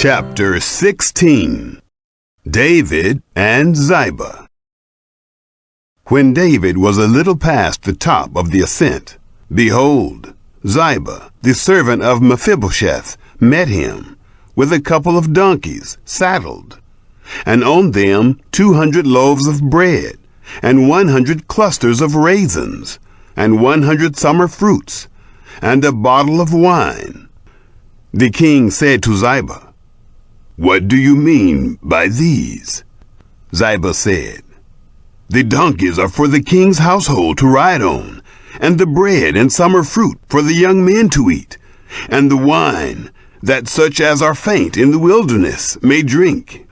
Chapter 16. David and Ziba. When David was a little past the top of the ascent, behold, Ziba, the servant of Mephibosheth, met him, with a couple of donkeys saddled, and on them 200 loaves of bread, and 100 clusters of raisins, and 100 summer fruits, and a bottle of wine. The king said to Ziba, "What do you mean by these?" Ziba said, "The donkeys are for the king's household to ride on, and the bread and summer fruit for the young men to eat, and the wine, that such as are faint in the wilderness may drink."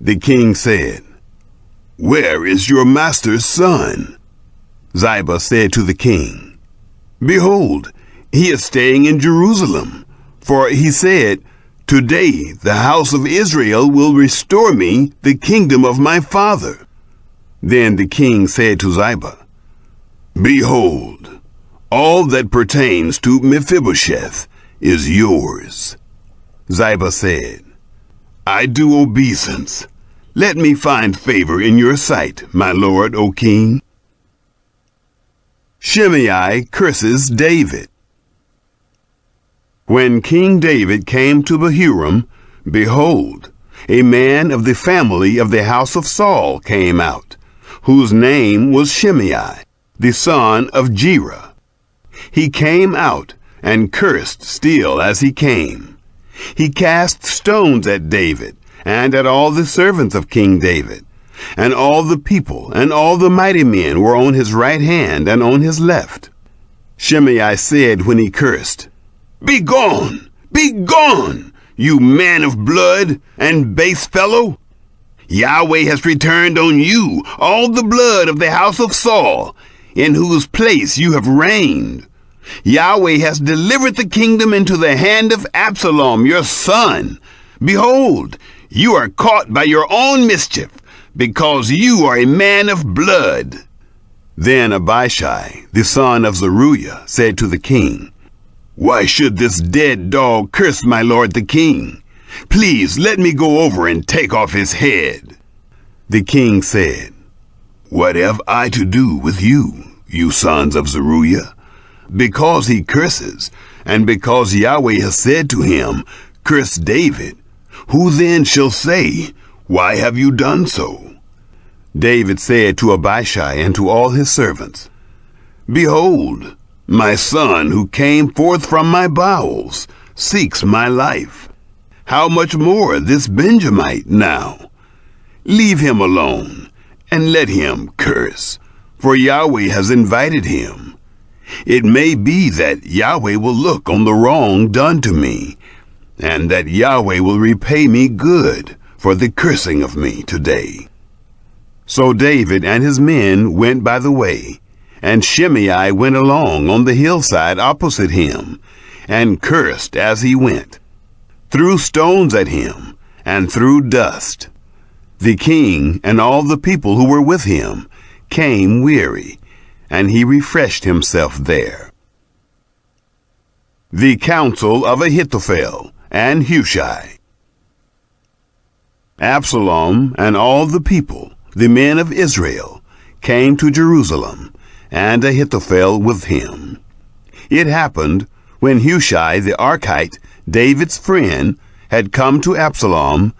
The king said, "Where is your master's son?" Ziba said to the king, "Behold, he is staying in Jerusalem, for he said, 'Today the house of Israel will restore me the kingdom of my father.'" Then the king said to Ziba, "Behold, all that pertains to Mephibosheth is yours." Ziba said, "I do obeisance. Let me find favor in your sight, my lord, O king." Shimei curses David. When King David came to Bahurim, behold, a man of the family of the house of Saul came out, whose name was Shimei, the son of Gera. He came out and cursed still as he came. He cast stones at David and at all the servants of King David, and all the people and all the mighty men were on his right hand and on his left. Shimei said when he cursed, "Begone! Begone, you man of blood and base fellow! Yahweh has returned on you all the blood of the house of Saul, in whose place you have reigned. Yahweh has delivered the kingdom into the hand of Absalom, your son. Behold, you are caught by your own mischief, because you are a man of blood." Then Abishai, the son of Zeruiah, said to the king, "Why should this dead dog curse my lord the king? Please let me go over and take off his head." The king said, "What have I to do with you, you sons of Zeruiah? Because he curses, and because Yahweh has said to him, 'Curse David,' who then shall say, 'Why have you done so?'" David said to Abishai and to all his servants, "Behold, my son who came forth from my bowels seeks my life. How much more this Benjamite now? Leave him alone, and let him curse, for Yahweh has invited him. It may be that Yahweh will look on the wrong done to me, and that Yahweh will repay me good for the cursing of me today." So David and his men went by the way, and Shimei went along on the hillside opposite him, and cursed as he went, threw stones at him, and threw dust. The king and all the people who were with him came weary, and he refreshed himself there. The counsel of Ahithophel and Hushai. Absalom and all the people, the men of Israel, came to Jerusalem, and Ahithophel with him. It happened, when Hushai the Archite, David's friend, had come to Absalom,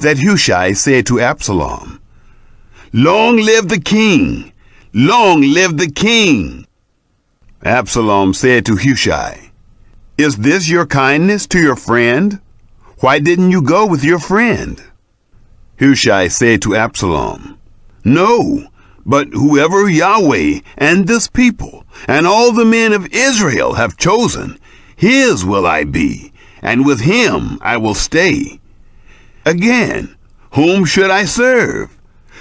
that Hushai said to Absalom, "Long live the king! Long live the king!" Absalom said to Hushai, "Is this your kindness to your friend? Why didn't you go with your friend?" Hushai said to Absalom, "No, but whoever Yahweh and this people and all the men of Israel have chosen, his will I be, and with him I will stay. Again, whom should I serve?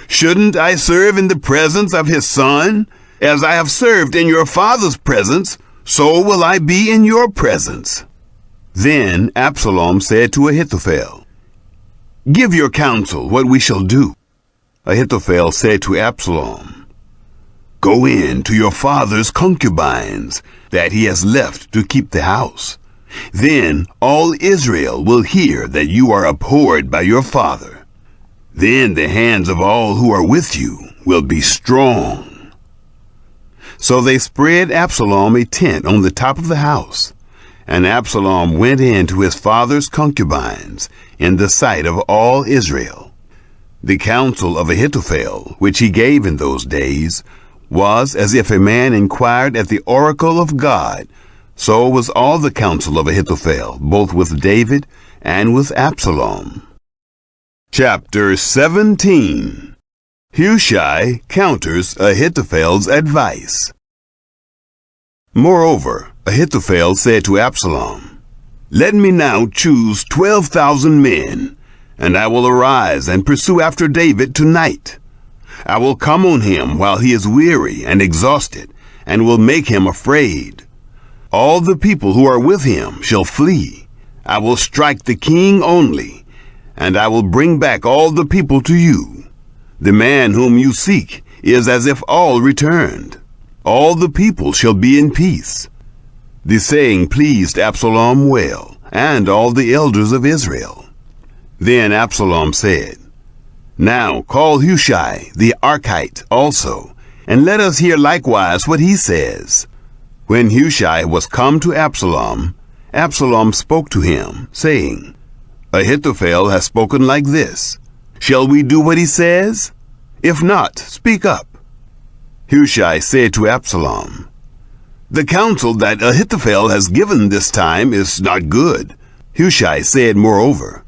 Shouldn't I serve in the presence of his son? As I have served in your father's presence, so will I be in your presence." Then Absalom said to Ahithophel, "Give your counsel what we shall do." Ahithophel said to Absalom, "Go in to your father's concubines that he has left to keep the house, Then all Israel will hear that you are abhorred by your father. Then the hands of all who are with you will be strong." So they spread Absalom a tent on the top of the house, and Absalom went in to his father's concubines in the sight of all Israel. The counsel of Ahithophel, which he gave in those days, was as if a man inquired at the oracle of God. So was all the counsel of Ahithophel, both with David and with Absalom. Chapter 17. Hushai counters Ahithophel's advice. Moreover, Ahithophel said to Absalom, "Let me now choose 12,000 men, and I will arise and pursue after David tonight. I will come on him while he is weary and exhausted, and will make him afraid. All the people who are with him shall flee. I will strike the king only, and I will bring back all the people to you. The man whom you seek is as if all returned. All the people shall be in peace." The saying pleased Absalom well, and all the elders of Israel. Then Absalom said, "Now call Hushai the Archite also, and let us hear likewise what he says." When Hushai was come to Absalom, Absalom spoke to him, saying, "Ahithophel has spoken like this. Shall we do what he says? If not, speak up." Hushai said to Absalom, "The counsel that Ahithophel has given this time is not good." Hushai said moreover,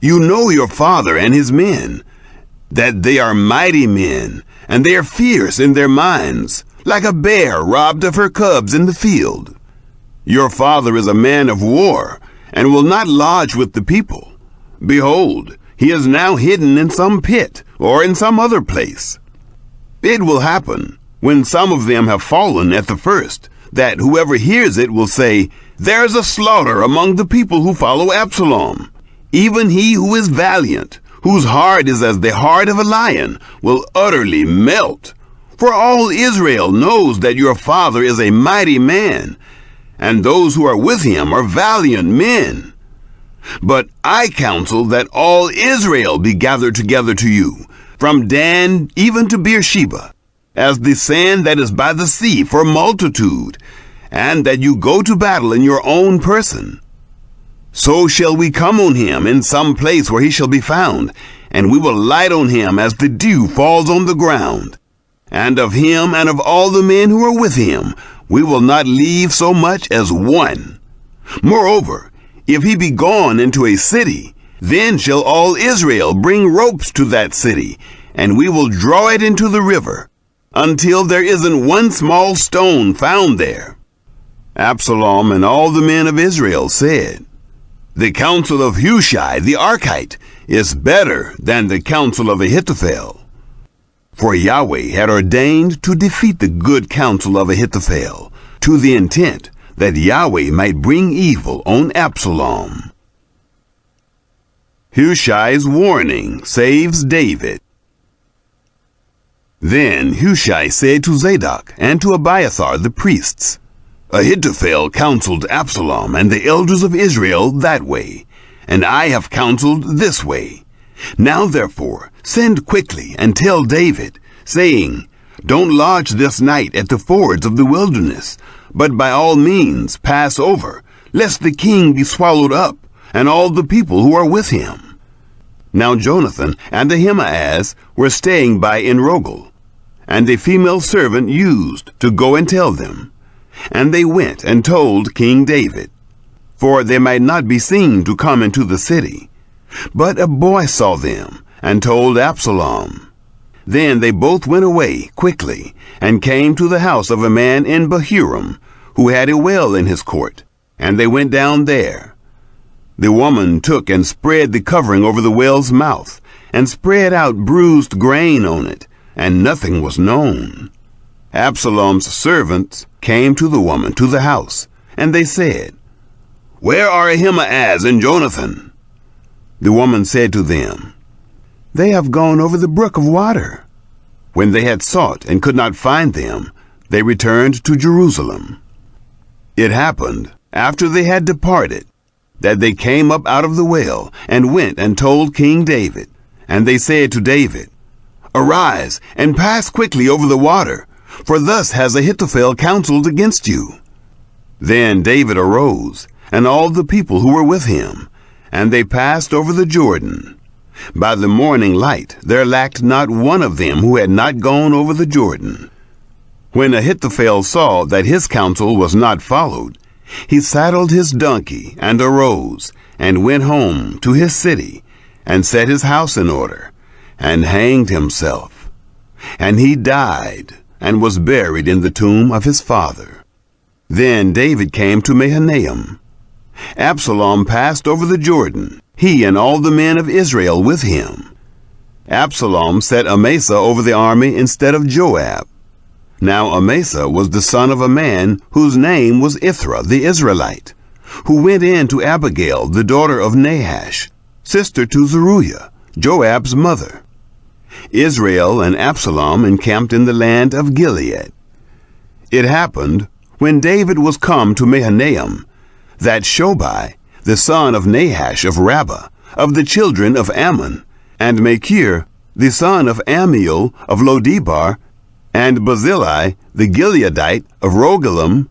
"You know your father and his men, that they are mighty men, and they are fierce in their minds, like a bear robbed of her cubs in the field. Your father is a man of war, and will not lodge with the people. Behold, he is now hidden in some pit, or in some other place. It will happen, when some of them have fallen at the first, that whoever hears it will say, 'There is a slaughter among the people who follow Absalom.' Even he who is valiant, whose heart is as the heart of a lion, will utterly melt. For all Israel knows that your father is a mighty man, and those who are with him are valiant men. But I counsel that all Israel be gathered together to you, from Dan even to Beersheba, as the sand that is by the sea for multitude, and that you go to battle in your own person. So shall we come on him in some place where he shall be found, and we will light on him as the dew falls on the ground. And of him and of all the men who are with him, we will not leave so much as one. Moreover, if he be gone into a city, then shall all Israel bring ropes to that city, and we will draw it into the river, until there isn't one small stone found there." Absalom and all the men of Israel said, "The counsel of Hushai the Archite is better than the counsel of Ahithophel." For Yahweh had ordained to defeat the good counsel of Ahithophel, to the intent that Yahweh might bring evil on Absalom. Hushai's warning saves David. Then Hushai said to Zadok and to Abiathar the priests, "Ahithophel counseled Absalom and the elders of Israel that way, and I have counseled this way. Now therefore send quickly and tell David, saying, 'Don't lodge this night at the fords of the wilderness, but by all means pass over, lest the king be swallowed up, and all the people who are with him.'" Now Jonathan and Ahimaaz were staying by in Rogel, and a female servant used to go and tell them. And they went and told King David, for they might not be seen to come into the city. But a boy saw them, and told Absalom. Then they both went away quickly, and came to the house of a man in Bahurim, who had a well in his court, and they went down there. The woman took and spread the covering over the well's mouth, and spread out bruised grain on it, and nothing was known. Absalom's servants came to the woman to the house, and they said, "Where are Ahimaaz and Jonathan?" The woman said to them, "They have gone over the brook of water." When they had sought and could not find them, they returned to Jerusalem. It happened, after they had departed, that they came up out of the well, and went and told King David. And they said to David, Arise, and pass quickly over the water, for thus has Ahithophel counseled against you. Then David arose, and all the people who were with him, and they passed over the Jordan. By the morning light there lacked not one of them who had not gone over the Jordan. When Ahithophel saw that his counsel was not followed, he saddled his donkey and arose, and went home to his city, and set his house in order, and hanged himself. And he died, and was buried in the tomb of his father. Then David came to Mahanaim. Absalom passed over the Jordan, he and all the men of Israel with him. Absalom set Amasa over the army instead of Joab. Now Amasa was the son of a man whose name was Ithra the Israelite, who went in to Abigail, the daughter of Nahash, sister to Zeruiah, Joab's mother. Israel and Absalom encamped in the land of Gilead. It happened, when David was come to Mahanaim, that Shobai, the son of Nahash of Rabbah, of the children of Ammon, and Machir, the son of Ammiel of Lodebar, and Barzillai, the Gileadite of Rogelim,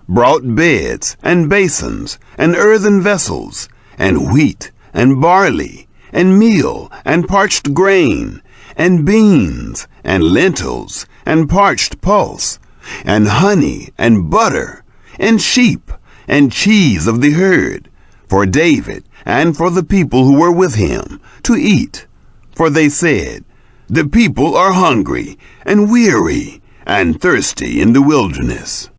brought beds, and basins, and earthen vessels, and wheat, and barley, and meal, and parched grain, and beans, and lentils, and parched pulse, and honey, and butter, and sheep, and cheese of the herd, for David, and for the people who were with him, to eat. For they said, The people are hungry, and weary, and thirsty in the wilderness.